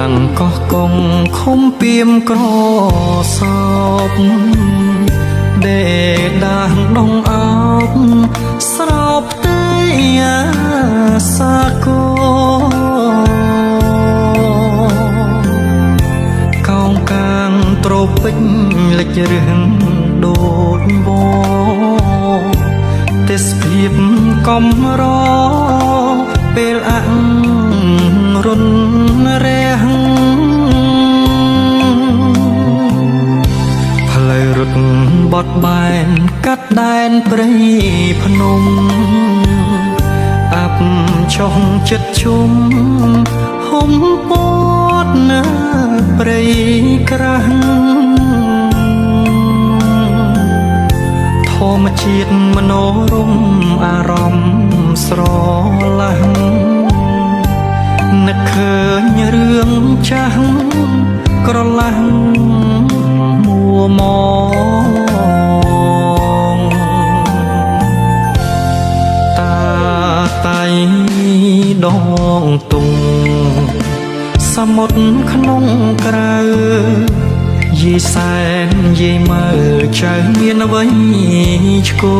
ងកោះកងខំពីមក្រសោបដេដាងដងអោបស្រោបទេសាគោកោងកាងត្រពេញលិចរឿងដូចវទេសភាពកំរពេលអរុនរះផ្លូវរត់បត់បែនកាត់ដែនព្រៃភ្នំអាប់ចុះចិត្តជុំហុំពតនៅព្រៃក្រាស់ធម្មជាតិមនោរម្យអារម្មណ៍ស្រឡះនឹកឃើញរឿងចាស់ក្រឡាំងមួមងតាតៃដងទុងសមុទ្រក្នុងក្រៅយីសែនយីមើចៅមានអ្វីឆ្កោ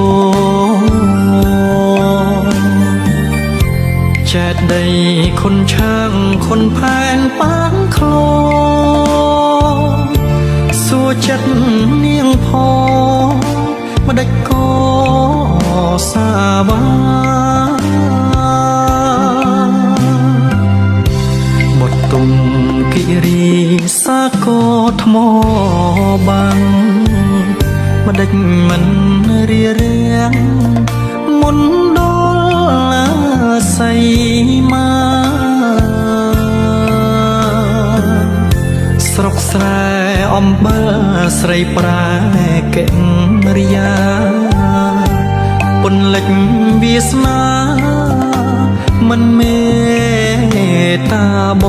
ចេតដីខុនឆាងខុនផែនប៉ាងក្លោសួចិត្តនាងផម្ដេចក៏សាវាបត់ទុំគិរីសាកោថ្មបាំងម្ដេចមិនរៀរៀងមុនដល់សៃមាស្រុកស្រែអំបិលស្រីប្រែកិរិយាពន្លិចវាសនាមិនមេតាប